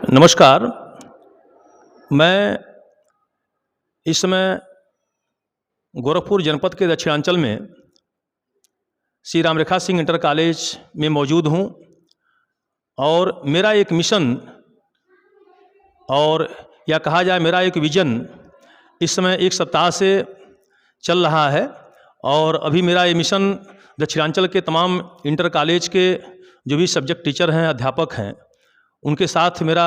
नमस्कार। मैं इस समय गोरखपुर जनपद के दक्षिणांचल में श्री रामरेखा सिंह इंटर कॉलेज में मौजूद हूँ और मेरा एक मिशन और या कहा जाए मेरा एक विज़न इस समय एक सप्ताह से चल रहा है। और अभी मेरा ये मिशन दक्षिणांचल के तमाम इंटर कॉलेज के जो भी सब्जेक्ट टीचर हैं, अध्यापक हैं, उनके साथ मेरा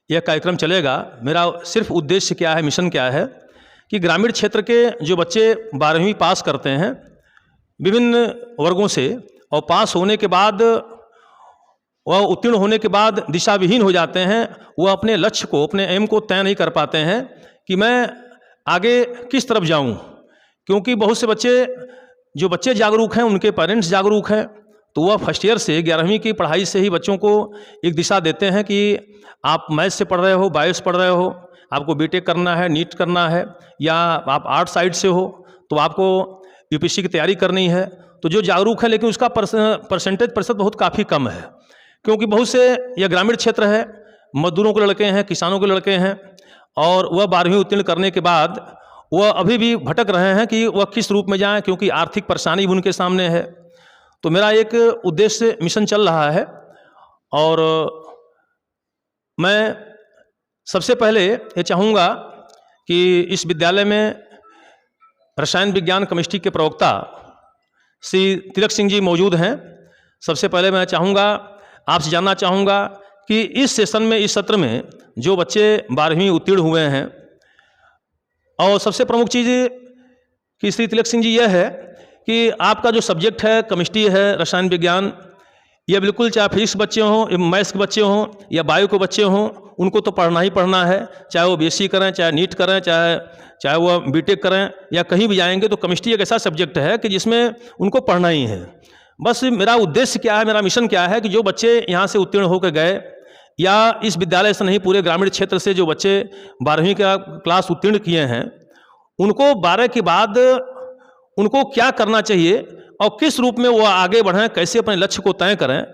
यह कार्यक्रम चलेगा। मेरा सिर्फ उद्देश्य क्या है, मिशन क्या है कि ग्रामीण क्षेत्र के जो बच्चे 12वीं पास करते हैं विभिन्न वर्गों से और पास होने के बाद वह उत्तीर्ण होने के बाद दिशा विहीन हो जाते हैं, वह अपने लक्ष्य को, अपने एम को तय नहीं कर पाते हैं कि मैं आगे किस तरफ जाऊं। क्योंकि बहुत से बच्चे जागरूक हैं, उनके पेरेंट्स जागरूक हैं, तो वह फर्स्ट ईयर से 11वीं की पढ़ाई से ही बच्चों को एक दिशा देते हैं कि आप मैथ्स से पढ़ रहे हो, बायो से पढ़ रहे हो, आपको बीटेक करना है, नीट करना है, या आप आर्ट साइड से हो तो आपको यूपीएससी की तैयारी करनी है। तो जो जागरूक है, लेकिन उसका प्रतिशत बहुत काफ़ी कम है। क्योंकि बहुत से यह ग्रामीण क्षेत्र है, मजदूरों के लड़के हैं, किसानों के लड़के हैं, और वह 12वीं उत्तीर्ण करने के बाद वह अभी भी भटक रहे हैं कि वह किस रूप में जाएं, क्योंकि आर्थिक परेशानी भी उनके सामने है। तो मेरा एक उद्देश्य मिशन चल रहा है और मैं सबसे पहले ये चाहूँगा कि इस विद्यालय में रसायन विज्ञान केमिस्ट्री के प्रवक्ता श्री तिलक सिंह जी मौजूद हैं। सबसे पहले मैं चाहूँगा, आपसे जानना चाहूँगा कि इस सेशन में, इस सत्र में जो बच्चे 12वीं उत्तीर्ण हुए हैं, और सबसे प्रमुख चीज़ कि श्री तिलक सिंह जी यह है कि आपका जो सब्जेक्ट है, केमिस्ट्री है, रसायन विज्ञान, यह बिल्कुल चाहे फिजिक्स बच्चे हों, मैथ्स के बच्चे हों या बायो के बच्चे हों, उनको तो पढ़ना ही पढ़ना है। चाहे वो बीएससी करें, चाहे नीट करें, चाहे वो बीटेक करें, या कहीं भी जाएंगे तो केमिस्ट्री एक ऐसा सब्जेक्ट है कि जिसमें उनको पढ़ना ही है। बस मेरा उद्देश्य क्या है, मेरा मिशन क्या है कि जो बच्चे यहाँ से उत्तीर्ण होकर गए, या इस विद्यालय से नहीं, पूरे ग्रामीण क्षेत्र से जो बच्चे 12वीं का क्लास उत्तीर्ण किए हैं, उनको 12 के बाद उनको क्या करना चाहिए और किस रूप में वो आगे बढ़ें, कैसे अपने लक्ष्य को तय करें,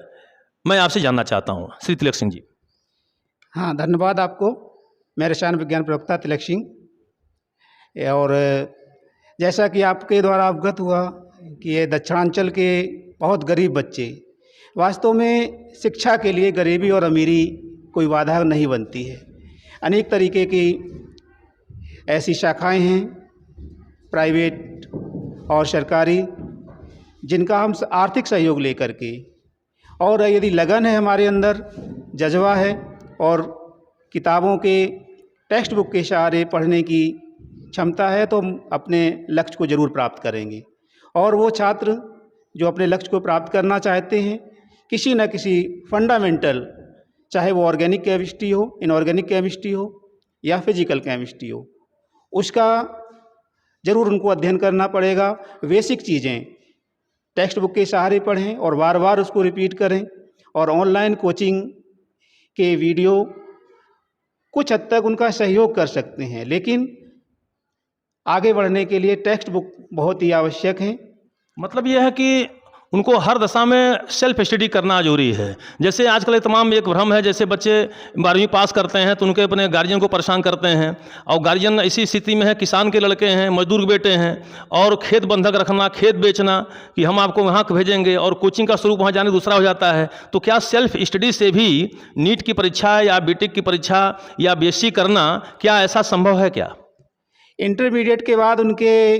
मैं आपसे जानना चाहता हूँ श्री तिलक सिंह जी। हाँ, धन्यवाद आपको। मैं रसायन विज्ञान प्रवक्ता तिलक सिंह। और जैसा कि आपके द्वारा अवगत हुआ कि ये दक्षिणांचल के बहुत गरीब बच्चे, वास्तव में शिक्षा के लिए गरीबी और अमीरी कोई बाधा नहीं बनती है। अनेक तरीके की ऐसी शाखाएं हैं, प्राइवेट और सरकारी, जिनका हम आर्थिक सहयोग लेकर के, और यदि लगन है हमारे अंदर, जज्बा है और किताबों के टेक्स्ट बुक के सहारे पढ़ने की क्षमता है, तो हम अपने लक्ष्य को ज़रूर प्राप्त करेंगे। और वो छात्र जो अपने लक्ष्य को प्राप्त करना चाहते हैं, किसी न किसी फंडामेंटल, चाहे वो ऑर्गेनिक केमिस्ट्री हो, इनऑर्गेनिक केमिस्ट्री हो या फिजिकल केमिस्ट्री हो, उसका ज़रूर उनको अध्ययन करना पड़ेगा। बेसिक चीज़ें टेक्स्ट बुक के सहारे पढ़ें और बार बार उसको रिपीट करें। और ऑनलाइन कोचिंग के वीडियो कुछ हद तक उनका सहयोग कर सकते हैं, लेकिन आगे बढ़ने के लिए टेक्स्ट बुक बहुत ही आवश्यक है। मतलब यह है कि उनको हर दशा में सेल्फ स्टडी करना जरूरी है। जैसे आजकल तमाम एक भ्रम है, जैसे बच्चे 12वीं पास करते हैं तो उनके अपने गार्जियन को परेशान करते हैं, और गार्जियन ऐसी स्थिति में है, किसान के लड़के हैं, मजदूर के बेटे हैं, और खेत बंधक रखना, खेत बेचना कि हम आपको वहाँ भेजेंगे, और कोचिंग का स्वरूप वहाँ जाने दूसरा हो जाता है। तो क्या सेल्फ स्टडी से भी नीट की परीक्षा या बीटेक की परीक्षा या बीएससी करना, क्या ऐसा संभव है क्या? इंटरमीडिएट के बाद उनके,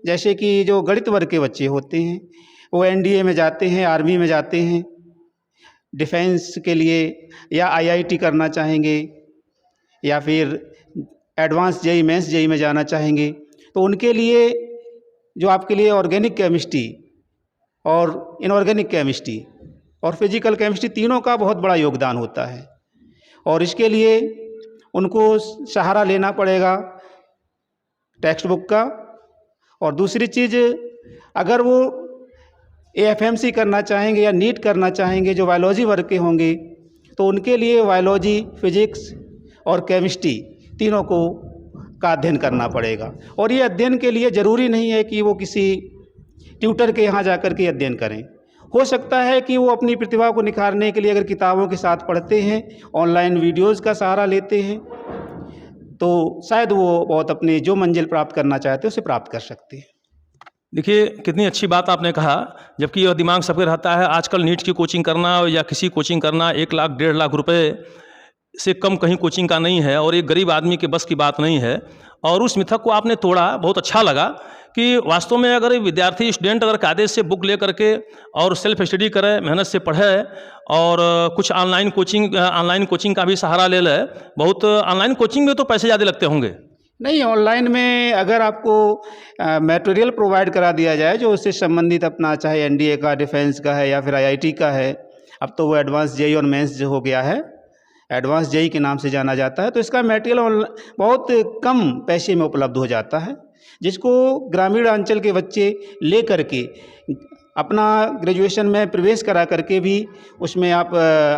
जैसे कि जो गणित वर्ग के बच्चे होते हैं, वो एनडीए में जाते हैं, आर्मी में जाते हैं, डिफेंस के लिए, या आईआईटी करना चाहेंगे, या फिर एडवांस जेई मेंस जेई में जाना चाहेंगे, तो उनके लिए जो आपके लिए ऑर्गेनिक केमिस्ट्री और इनऑर्गेनिक केमिस्ट्री और फिजिकल केमिस्ट्री, तीनों का बहुत बड़ा योगदान होता है। और इसके लिए उनको सहारा लेना पड़ेगा टेक्स्ट बुक का। और दूसरी चीज़, अगर वो एएफएमसी करना चाहेंगे या नीट करना चाहेंगे, जो बायोलॉजी वर्ग के होंगे, तो उनके लिए बायोलॉजी, फिजिक्स और केमिस्ट्री तीनों का अध्ययन करना पड़ेगा। और ये अध्ययन के लिए ज़रूरी नहीं है कि वो किसी ट्यूटर के यहाँ जा कर के अध्ययन करें। हो सकता है कि वो अपनी प्रतिभा को निखारने के लिए अगर किताबों के साथ पढ़ते हैं, ऑनलाइन वीडियोज़ का सहारा लेते हैं, तो शायद वो बहुत अपनी जो मंजिल प्राप्त करना चाहते हैं उसे प्राप्त कर सकते हैं। देखिए कितनी अच्छी बात आपने कहा, जबकि यह दिमाग सबके रहता है आजकल नीट की कोचिंग करना या किसी कोचिंग करना 1 लाख 1.5 लाख रुपए से कम कहीं कोचिंग का नहीं है और एक गरीब आदमी के बस की बात नहीं है। और उस मिथक को आपने तोड़ा, बहुत अच्छा लगा कि वास्तव में अगर विद्यार्थी स्टूडेंट अगर कायदे से बुक ले करके और सेल्फ स्टडी करे, मेहनत से पढ़े और कुछ ऑनलाइन कोचिंग का भी सहारा ले ले। बहुत ऑनलाइन कोचिंग में तो पैसे ज़्यादा लगते होंगे। नहीं, ऑनलाइन में अगर आपको मटेरियल प्रोवाइड करा दिया जाए जो उससे संबंधित अपना चाहे एनडीए का, डिफेंस का है या फिर आईआईटी का है, अब तो वो एडवांस जेईई और मेंस जो हो गया है, एडवांस जेईई के नाम से जाना जाता है, तो इसका मटेरियल बहुत कम पैसे में उपलब्ध हो जाता है, जिसको ग्रामीण अंचल के बच्चे ले करके अपना ग्रेजुएशन में प्रवेश करा करके भी उसमें आप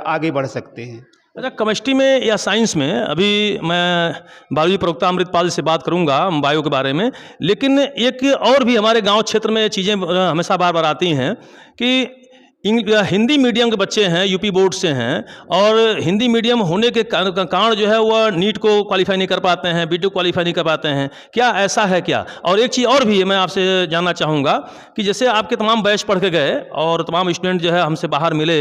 आगे बढ़ सकते हैं। अच्छा, केमिस्ट्री में या साइंस में, अभी मैं बायोलॉजी प्रवक्ता अमृतपाल से बात करूंगा बायो के बारे में, लेकिन एक और भी हमारे गांव क्षेत्र में चीज़ें हमेशा बार बार आती हैं कि हिंदी मीडियम के बच्चे हैं, यूपी बोर्ड से हैं, और हिंदी मीडियम होने के कारण जो है वह नीट को क्वालिफाई नहीं कर पाते हैं, बीटेक क्वालिफाई नहीं कर पाते हैं। क्या ऐसा है क्या? और एक चीज़ और भी मैं आपसे जानना चाहूँगा कि जैसे आपके तमाम बैच पढ़ के गए और तमाम स्टूडेंट जो है हमसे बाहर मिले,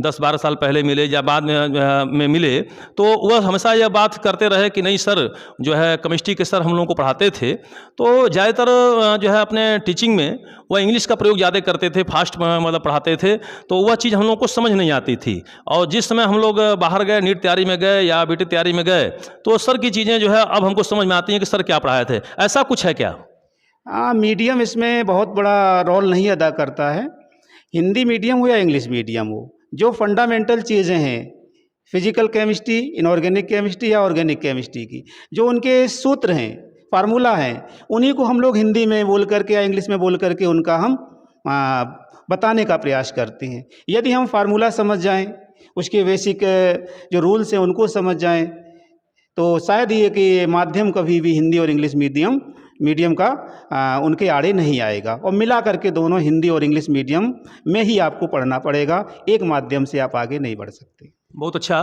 10-12 साल पहले मिले या बाद में मिले, तो वह हमेशा यह बात करते रहे कि नहीं सर, जो है केमिस्ट्री के सर हम लोगों को पढ़ाते थे, तो ज़्यादातर जो है अपने टीचिंग में वह इंग्लिश का प्रयोग ज़्यादा करते थे, फास्ट मतलब पढ़ाते थे, तो वह चीज़ हम लोग को समझ नहीं आती थी। और जिस समय हम लोग बाहर गए, नीट तैयारी में गए या बीटेक तैयारी में गए, तो सर की चीज़ें जो है अब हमको समझ में आती हैं कि सर क्या पढ़ाए थे। ऐसा कुछ है क्या? मीडियम इसमें बहुत बड़ा रोल नहीं अदा करता है। हिंदी मीडियम हो या इंग्लिश मीडियम हो, जो फंडामेंटल चीज़ें हैं, फिजिकल केमिस्ट्री, इनऑर्गेनिक केमिस्ट्री या ऑर्गेनिक केमिस्ट्री की, जो उनके सूत्र हैं, फार्मूला हैं, उन्हीं को हम लोग हिंदी में बोल करके या इंग्लिश में बोल करके उनका हम बताने का प्रयास करते हैं। यदि हम फार्मूला समझ जाएं, उसके बेसिक जो रूल्स हैं उनको समझ जाएं, तो शायद ये कि माध्यम कभी भी हिंदी और इंग्लिश मीडियम का उनके आड़े नहीं आएगा। और मिला करके दोनों हिंदी और इंग्लिश मीडियम में ही आपको पढ़ना पड़ेगा, एक माध्यम से आप आगे नहीं बढ़ सकते। बहुत अच्छा।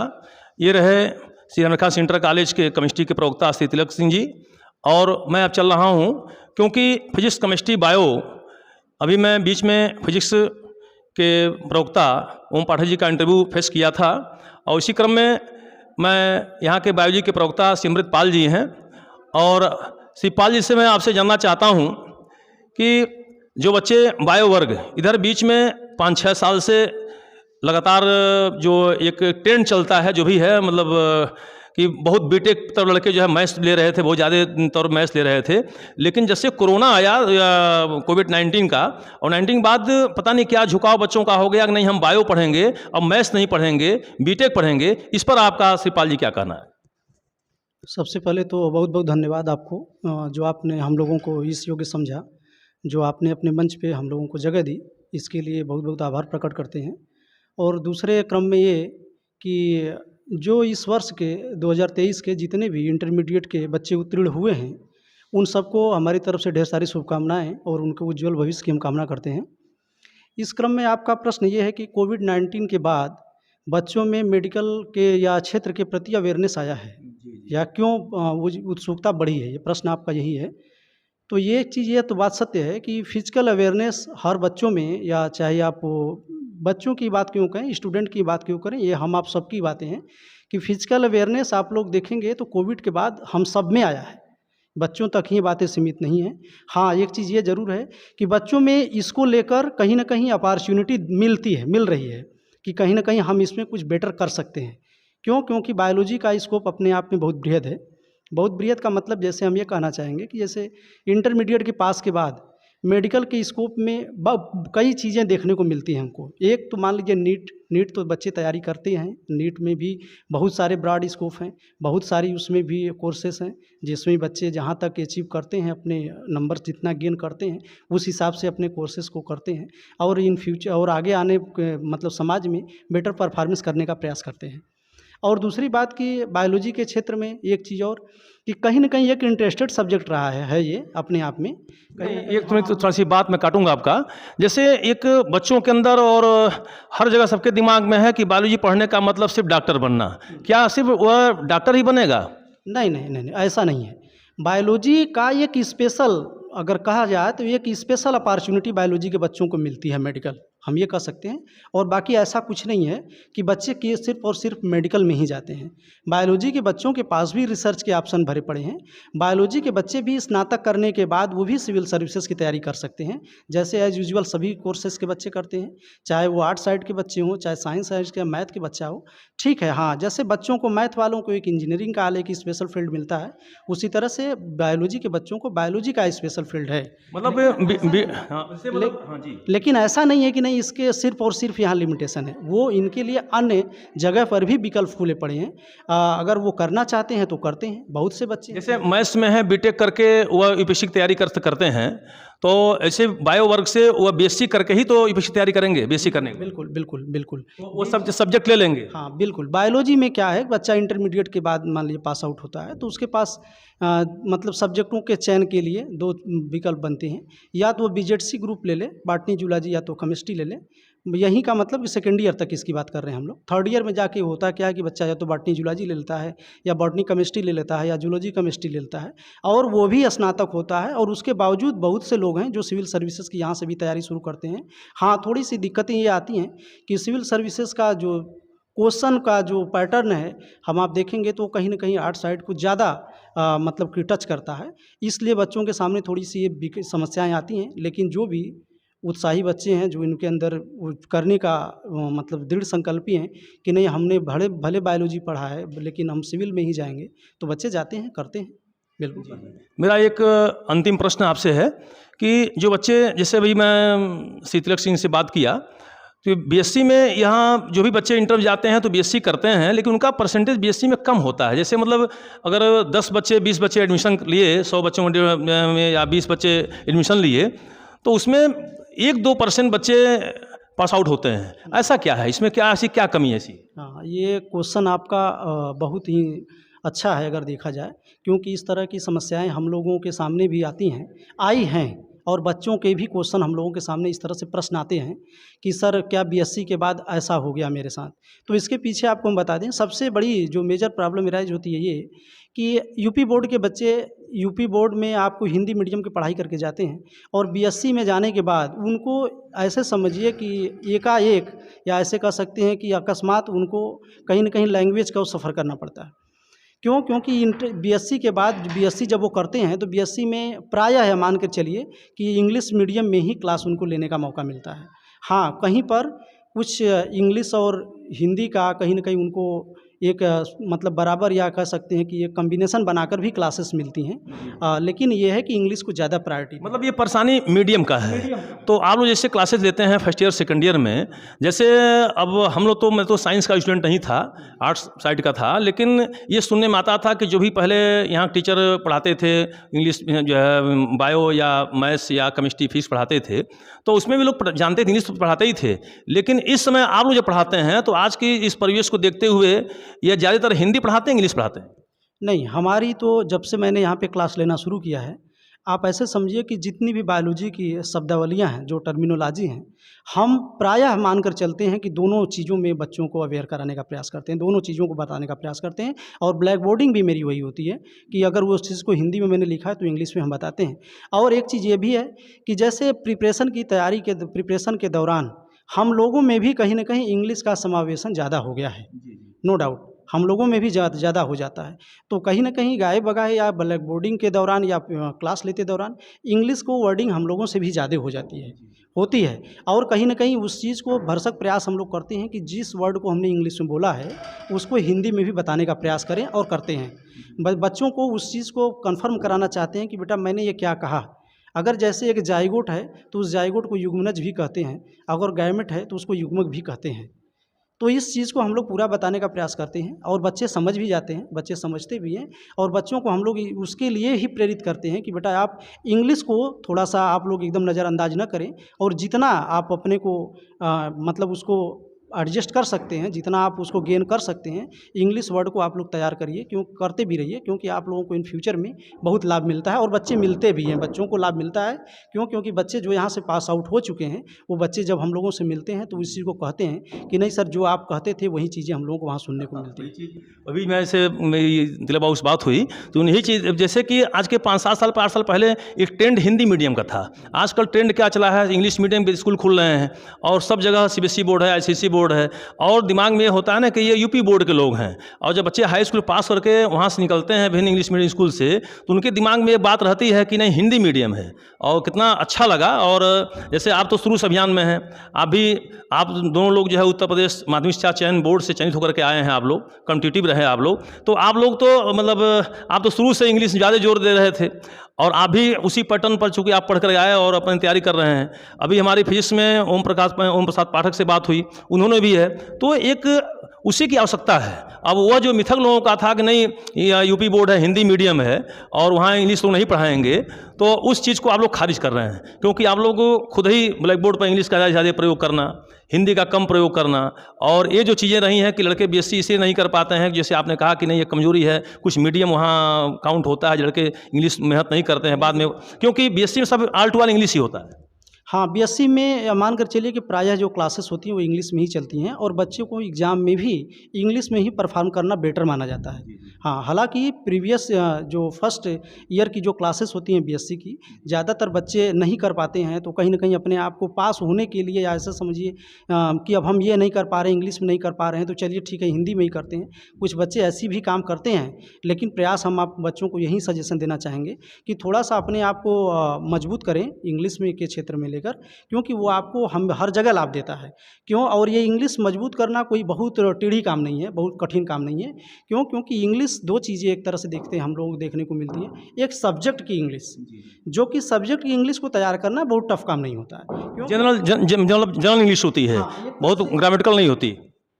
ये रहे श्री रमाकांत इंटर कॉलेज के केमिस्ट्री के प्रवक्ता श्री तिलक सिंह जी। और मैं अब चल रहा हूँ, क्योंकि फिजिक्स, केमिस्ट्री, बायो, अभी मैं बीच में फिजिक्स के प्रवक्ता ओम पाठक जी का इंटरव्यू फेस किया था, और इसी क्रम में मैं यहाँ के बायोलॉजी के प्रवक्ता श्री अमृतपाल जी हैं, और श्री पाल जी से मैं आपसे जानना चाहता हूँ कि जो बच्चे बायो वर्ग इधर बीच में 5-6 साल से लगातार जो एक ट्रेंड चलता है, जो भी है, मतलब कि बहुत बीटेक तौर लड़के जो है मैथ्स ले रहे थे, बहुत ज़्यादा तौर मैथ्स ले रहे थे, लेकिन जैसे कोरोना आया कोविड-19 का, और 19 के बाद पता नहीं क्या झुकाव बच्चों का हो गया कि नहीं हम बायो पढ़ेंगे, अब मैथ्स नहीं पढ़ेंगे, बीटेक पढ़ेंगे। इस पर आपका श्रीपाल जी क्या कहना है? सबसे पहले तो बहुत बहुत धन्यवाद आपको, जो आपने हम लोगों को इस योग्य समझा, जो आपने अपने मंच पे हम लोगों को जगह दी, इसके लिए बहुत बहुत आभार प्रकट करते हैं। और दूसरे क्रम में ये कि जो इस वर्ष के 2023 के जितने भी इंटरमीडिएट के बच्चे उत्तीर्ण हुए हैं, उन सबको हमारी तरफ से ढेर सारी शुभकामनाएं और उनके उज्जवल भविष्य की हम कामना करते हैं। इस क्रम में आपका प्रश्न ये है कि कोविड-19 के बाद बच्चों में मेडिकल के या क्षेत्र के प्रति अवेयरनेस आया है या क्यों वो उत्सुकता बढ़ी है, ये प्रश्न आपका यही है। तो ये चीज़, ये तो बात सत्य है कि फिजिकल अवेयरनेस हर बच्चों में, या चाहे आप बच्चों की बात क्यों करें, स्टूडेंट की बात क्यों करें, ये हम आप सबकी बातें हैं कि फिजिकल अवेयरनेस आप लोग देखेंगे तो कोविड के बाद हम सब में आया है, बच्चों तक ही बातें सीमित नहीं हैं। हाँ, एक चीज़ ये ज़रूर है कि बच्चों में इसको लेकर कहीं ना कहीं अपॉर्चुनिटी मिल रही है कि कहीं ना कहीं हम इसमें कुछ बेटर कर सकते हैं। क्यों? क्योंकि बायोलॉजी का स्कोप अपने आप में बहुत बृहद है। बहुत बृहद का मतलब जैसे हम ये कहना चाहेंगे कि जैसे इंटरमीडिएट के पास के बाद मेडिकल के स्कोप में कई चीज़ें देखने को मिलती हैं हमको। एक तो मान लीजिए नीट तो बच्चे तैयारी करते हैं, नीट में भी बहुत सारे ब्रॉड स्कोप हैं, बहुत सारी उसमें भी कोर्सेस हैं, जिसमें बच्चे जहाँ तक अचीव करते हैं, अपने नंबर जितना गेन करते हैं उस हिसाब से अपने कोर्सेस को करते हैं और इन फ्यूचर और आगे आने मतलब समाज में बेटर परफॉर्मेंस करने का प्रयास करते हैं। और दूसरी बात कि बायोलॉजी के क्षेत्र में एक चीज़ और कि कहीं न कहीं एक इंटरेस्टेड सब्जेक्ट रहा है ये अपने आप में। नहीं, एक थोड़ी सी बात मैं काटूंगा आपका। जैसे एक बच्चों के अंदर और हर जगह सबके दिमाग में है कि बायोलॉजी पढ़ने का मतलब सिर्फ डॉक्टर बनना। क्या सिर्फ वह डॉक्टर ही बनेगा? नहीं, नहीं, नहीं, नहीं, ऐसा नहीं है। बायोलॉजी का एक स्पेशल अगर कहा जाए तो एक स्पेशल अपॉर्चुनिटी बायोलॉजी के बच्चों को मिलती है मेडिकल, हम ये कह सकते हैं। और बाकी ऐसा कुछ नहीं है कि बच्चे के सिर्फ और सिर्फ मेडिकल में ही जाते हैं। बायोलॉजी के बच्चों के पास भी रिसर्च के ऑप्शन भरे पड़े हैं। बायोलॉजी के बच्चे भी स्नातक करने के बाद वो भी सिविल सर्विसेज की तैयारी कर सकते हैं, जैसे एज यूजुअल सभी कोर्सेज के बच्चे करते हैं, चाहे वो आर्ट साइड के बच्चे हों, चाहे साइंस साइड के, मैथ के बच्चा हो। ठीक है, हाँ, जैसे बच्चों को मैथ वालों को एक इंजीनियरिंग का एक स्पेशल फील्ड मिलता है, उसी तरह से बायोलॉजी के बच्चों को बायोलॉजी का स्पेशल फील्ड है। मतलब हाँ जी। लेकिन ऐसा नहीं है कि नहीं इसके सिर्फ और सिर्फ यहाँ लिमिटेशन है, वो इनके लिए अन्य जगह पर भी विकल्प खुले पड़े हैं। अगर वो करना चाहते हैं तो करते हैं, बहुत से बच्चे। जैसे मैथ्स में है, बीटेक करके वह यूपीएससी की तैयारी करते हैं, तो ऐसे बायो वर्ग से वह बीएससी करके ही तो यूपीएससी तैयारी करेंगे, बीएससी करने के। बिल्कुल, बिल्कुल, बिल्कुल। वो सब सब्जेक्ट ले लेंगे। हाँ, बिल्कुल। बायोलॉजी में क्या है, बच्चा इंटरमीडिएट के बाद मान लीजिए पास आउट होता है तो उसके पास मतलब सब्जेक्टों के चयन के लिए दो विकल्प बनते हैं, या तो वो बीजेडसी ग्रुप ले ले, बॉटनी जूलॉजी, या तो केमिस्ट्री ले ले। यहीं का मतलब सेकेंड ईयर तक इसकी बात कर रहे हैं हम लोग। थर्ड ईयर में जाके होता क्या है कि बच्चा या तो बॉटनी जूलॉजी ले लेता है, या बॉटनी केमिस्ट्री ले लेता है, या जूलॉजी केमिस्ट्री ले लेता है, और वो भी स्नातक होता है। और उसके बावजूद बहुत से लोग हैं जो सिविल सर्विसेज की यहाँ से भी तैयारी शुरू करते हैं। हाँ, थोड़ी सी दिक्कतें ये आती हैं कि सिविल सर्विसेज का जो क्वेश्चन का जो पैटर्न है, हम आप देखेंगे तो कहीं ना कहीं आर्ट साइड को ज़्यादा मतलब कि टच करता है, इसलिए बच्चों के सामने थोड़ी सी ये समस्याएं आती हैं। लेकिन जो भी उत्साही बच्चे हैं, जो इनके अंदर वो करने का मतलब दृढ़ संकल्पी हैं कि नहीं हमने भले भले बायोलॉजी पढ़ा है लेकिन हम सिविल में ही जाएंगे, तो बच्चे जाते हैं, करते हैं। बिल्कुल। मेरा एक अंतिम प्रश्न आपसे है कि जो बच्चे, जैसे अभी मैं श्री तिलक सिंह से बात किया, तो बीएससी में यहाँ जो भी बच्चे इंटर जाते हैं तो बीएससी करते हैं, लेकिन उनका परसेंटेज बीएससी में कम होता है। जैसे मतलब अगर 10 बच्चे 20 बच्चे एडमिशन लिए, 100 बच्चों में या 20 बच्चे एडमिशन लिए, तो उसमें 1-2% बच्चे पास आउट होते हैं। ऐसा क्या है इसमें, क्या ऐसी क्या कमी है ऐसी? हाँ, ये क्वेश्चन आपका बहुत ही अच्छा है अगर देखा जाए, क्योंकि इस तरह की समस्याएं हम लोगों के सामने भी आती हैं, आई हैं, और बच्चों के भी क्वेश्चन हम लोगों के सामने इस तरह से प्रश्न आते हैं कि सर क्या बीएससी के बाद ऐसा हो गया मेरे साथ। तो इसके पीछे आपको हम बता दें, सबसे बड़ी जो मेजर प्रॉब्लम राइज होती है ये कि यूपी बोर्ड के बच्चे, यूपी बोर्ड में आपको हिंदी मीडियम की पढ़ाई करके जाते हैं, और बीएससी में जाने के बाद उनको ऐसे समझिए कि एकाएक, या ऐसे कह सकते हैं कि अकस्मात उनको कहीं ना कहीं लैंग्वेज का सफ़र करना पड़ता है। क्यों? क्योंकि बीएससी के बाद बीएससी जब वो करते हैं तो बीएससी में प्रायः है, मान के चलिए कि इंग्लिश मीडियम में ही क्लास उनको लेने का मौका मिलता है। हाँ, कहीं पर कुछ इंग्लिश और हिंदी का कहीं ना कहीं उनको एक मतलब बराबर, या कह सकते हैं कि एक कम्बिनेशन बनाकर भी क्लासेस मिलती हैं, लेकिन ये है कि इंग्लिश को ज़्यादा प्रायोरिटी। मतलब ये परेशानी मीडियम का है। तो आप लोग जैसे क्लासेस लेते हैं फर्स्ट ईयर सेकंड ईयर में, जैसे अब हम लोग तो, मैं तो साइंस का स्टूडेंट नहीं था, आर्ट्स साइड का था, लेकिन ये सुनने में आता था कि जो भी पहले यहाँ टीचर पढ़ाते थे इंग्लिश जो है, बायो या मैथ्स या केमिस्ट्री फिजिक्स पढ़ाते थे, तो उसमें भी लोग जानते थे, इंग्लिश तो पढ़ाते ही थे। लेकिन इस समय आप लोग जो पढ़ाते हैं, तो आज की इस परिवेश को देखते हुए ये ज़्यादातर हिंदी पढ़ाते हैं, इंग्लिश पढ़ाते हैं? नहीं, हमारी तो जब से मैंने यहाँ पे क्लास लेना शुरू किया है, आप ऐसे समझिए कि जितनी भी बायोलॉजी की शब्दावलियाँ हैं, जो टर्मिनोलॉजी हैं, हम प्रायः मानकर चलते हैं कि दोनों चीज़ों में बच्चों को अवेयर कराने का प्रयास करते हैं, दोनों चीज़ों को बताने का प्रयास करते हैं। और ब्लैक बोर्डिंग भी मेरी वही होती है कि अगर वो उस चीज़ को हिंदी में मैंने लिखा है तो इंग्लिश में हम बताते हैं। और एक चीज़ ये भी है कि जैसे प्रिपरेशन के दौरान हम लोगों में भी कहीं ना कहीं इंग्लिश का समावेशन ज़्यादा हो गया है, नो डाउट हम लोगों में भी ज़्यादा हो जाता है। तो कहीं ना कहीं गाए बगाए या ब्लैक बोर्डिंग के दौरान या क्लास लेते दौरान इंग्लिश को वर्डिंग हम लोगों से भी ज़्यादा हो जाती है, होती है। और कहीं ना कहीं उस चीज़ को भरसक प्रयास हम लोग करते हैं कि जिस वर्ड को हमने इंग्लिश में बोला है उसको हिंदी में भी बताने का प्रयास करें, और करते हैं। बच्चों को उस चीज़ को कन्फर्म कराना चाहते हैं कि बेटा मैंने ये क्या कहा। अगर जैसे एक जाइगोट है तो उस जाइगोट को युग्मनज भी कहते हैं, अगर गैमेट है तो उसको युग्मक भी कहते हैं। तो इस चीज़ को हम लोग पूरा बताने का प्रयास करते हैं, और बच्चे समझ भी जाते हैं, बच्चे समझते भी हैं। और बच्चों को हम लोग उसके लिए ही प्रेरित करते हैं कि बेटा आप इंग्लिश को थोड़ा सा आप लोग एकदम नज़रअंदाज न करें, और जितना आप अपने को मतलब उसको एडजस्ट कर सकते हैं, जितना आप उसको गेन कर सकते हैं, इंग्लिश वर्ड को आप लोग तैयार करिए, क्यों करते भी रहिए, क्योंकि आप लोगों को इन फ्यूचर में बहुत लाभ मिलता है और बच्चे मिलते भी हैं, बच्चों को लाभ मिलता है। क्योंकि बच्चे जो यहाँ से पास आउट हो चुके हैं, वो बच्चे जब हम लोगों से मिलते हैं तो इसी को कहते हैं कि नहीं सर, जो आप कहते थे वही चीज़ें हम लोगों को वहाँ सुनने को मिलती हैं। अभी मैं से मेरी दिलबाउस बात हुई तो उन्हीं चीज़, जैसे कि आज के 5-7 साल 8 साल पहले एक ट्रेंड हिंदी मीडियम का था। आजकल ट्रेंड क्या चला है, इंग्लिश मीडियम के स्कूल खुल रहे हैं और सब जगह सीबीएसई बोर्ड है, आईसीएसई बोर्ड है, और दिमाग में ये होता है ना कि ये यूपी बोर्ड के लोग हैं। और जब बच्चे हाई स्कूल पास करके वहाँ से निकलते हैं विभिन्न इंग्लिश मीडियम स्कूल से, तो उनके दिमाग में ये बात रहती है कि नहीं हिंदी मीडियम है। और कितना अच्छा लगा। और जैसे आप तो शुरू से अभियान में हैं, आप दोनों लोग जो है उत्तर प्रदेश माध्यमिक शिक्षा चयन बोर्ड से चयनित होकर के आए हैं, आप लोग कॉम्पिटिटिव रहे आप लोग, तो आप लोग तो मतलब आप तो शुरू से इंग्लिश ज़्यादा जोर दे रहे थे और आप भी उसी पैटर्न पर चूँकि आप पढ़ कर आए और अपनी तैयारी कर रहे हैं। अभी हमारी फिजिक्स में ओम प्रसाद पाठक से बात हुई, उन्होंने भी है, तो एक उसी की आवश्यकता है। अब वह जो मिथक लोगों का था कि नहीं यूपी बोर्ड है, हिंदी मीडियम है और वहाँ इंग्लिश लोग नहीं पढ़ाएंगे, तो उस चीज़ को आप लोग खारिज कर रहे हैं, क्योंकि आप लोग खुद ही ब्लैक बोर्ड पर इंग्लिश का ज़्यादा प्रयोग करना, हिंदी का कम प्रयोग करना, और ये जो चीज़ें रही हैं कि लड़के बीएससी इसलिए नहीं कर पाते हैं, जैसे आपने कहा कि नहीं ये कमजोरी है, कुछ मीडियम वहाँ काउंट होता है, लड़के इंग्लिश मेहनत नहीं करते हैं बाद में, क्योंकि बीएससी में सब ऑल टू ऑल इंग्लिश ही होता है। हाँ, बीएससी में मान कर चलिए कि प्रायः जो क्लासेस होती हैं वो इंग्लिश में ही चलती हैं और बच्चों को एग्ज़ाम में भी इंग्लिश में ही परफॉर्म करना बेटर माना जाता है। हाँ, हालांकि प्रीवियस जो फर्स्ट ईयर की जो क्लासेस होती हैं बीएससी की, ज़्यादातर बच्चे नहीं कर पाते हैं, तो कहीं ना कहीं अपने आप को पास होने के लिए या ऐसा समझिए कि अब हम ये नहीं कर पा रहे हैं, इंग्लिश में नहीं कर पा रहे हैं, तो चलिए ठीक है हिंदी में ही करते हैं। कुछ बच्चे ऐसी भी काम करते हैं, लेकिन प्रयास हम आप बच्चों को यही सजेशन देना चाहेंगे कि थोड़ा सा अपने आप को मजबूत करें इंग्लिश में के क्षेत्र में, क्योंकि वो आपको हम हर जगह लाभ देता है। क्यों? और ये इंग्लिश मजबूत करना कोई बहुत टेढ़ी काम नहीं है, बहुत कठिन काम नहीं है। क्यों? क्योंकि इंग्लिश दो चीज़ें एक तरह से देखते हैं हम लोग देखने को मिलती है। एक सब्जेक्ट की इंग्लिश, जो कि सब्जेक्ट की इंग्लिश को तैयार करना बहुत टफ काम नहीं होता है। जनरल इंग्लिश होती है, बहुत ग्रामेटिकल नहीं होती।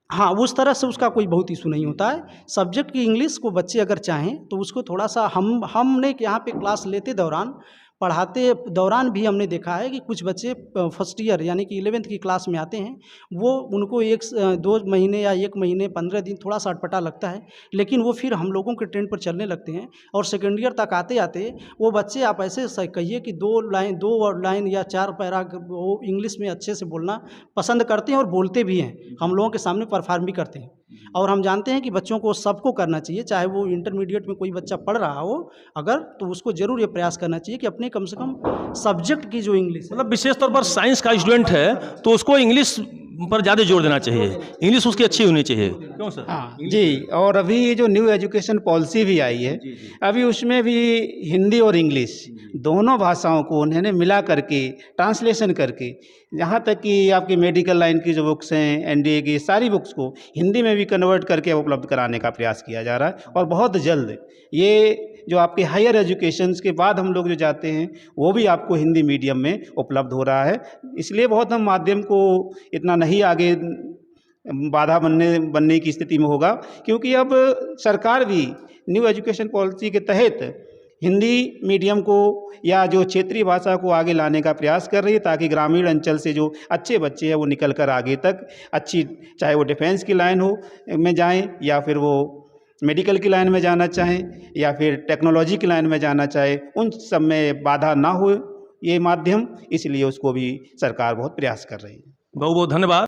हाँ, उस तरह से उसका कोई बहुत इशू नहीं होता है। सब्जेक्ट की इंग्लिश को बच्चे अगर चाहें तो उसको थोड़ा सा हमने यहाँ पे क्लास लेते दौरान, पढ़ाते दौरान भी हमने देखा है कि कुछ बच्चे फर्स्ट ईयर यानी कि 11th की क्लास में आते हैं, वो उनको 1-2 महीने या 1 महीने 15 दिन थोड़ा सा अटपटा लगता है, लेकिन वो फिर हम लोगों के ट्रेंड पर चलने लगते हैं और सेकेंड ईयर तक आते आते वो बच्चे आप ऐसे कहिए कि 2 लाइन या 4 पैरा वो इंग्लिश में अच्छे से बोलना पसंद करते हैं और बोलते भी हैं, हम लोगों के सामने परफॉर्म भी करते हैं। और हम जानते हैं कि बच्चों को सबको करना चाहिए, चाहे वो इंटरमीडिएट में कोई बच्चा पढ़ रहा हो अगर, तो उसको जरूर ये प्रयास करना चाहिए कि अपने कम से कम सब्जेक्ट की जो इंग्लिश, मतलब विशेष तौर पर साइंस का स्टूडेंट है तो उसको इंग्लिश पर ज़्यादा जोर देना चाहिए, इंग्लिश उसकी अच्छी होनी चाहिए। क्यों सर? हाँ जी, और अभी ये जो न्यू एजुकेशन पॉलिसी भी आई है, अभी उसमें भी हिंदी और इंग्लिश दोनों भाषाओं को उन्होंने मिला करके ट्रांसलेशन करके, यहाँ तक कि आपकी मेडिकल लाइन की जो बुक्स हैं, एनडीए की सारी बुक्स को हिंदी में भी कन्वर्ट करके उपलब्ध कराने का प्रयास किया जा रहा है। और बहुत जल्द ये जो आपके हायर एजुकेशंस के बाद हम लोग जो जाते हैं वो भी आपको हिंदी मीडियम में उपलब्ध हो रहा है। इसलिए बहुत हम माध्यम को इतना नहीं आगे बाधा बनने की स्थिति में होगा, क्योंकि अब सरकार भी न्यू एजुकेशन पॉलिसी के तहत हिंदी मीडियम को या जो क्षेत्रीय भाषा को आगे लाने का प्रयास कर रही है, ताकि ग्रामीण अंचल से जो अच्छे बच्चे हैं वो निकल कर आगे तक अच्छी, चाहे वो डिफेंस की लाइन हो में जाएं या फिर वो मेडिकल की लाइन में जाना चाहें या फिर टेक्नोलॉजी की लाइन में जाना चाहे, उन सब में बाधा ना हो ये माध्यम, इसलिए उसको भी सरकार बहुत प्रयास कर रही है। बहुत बहुत धन्यवाद।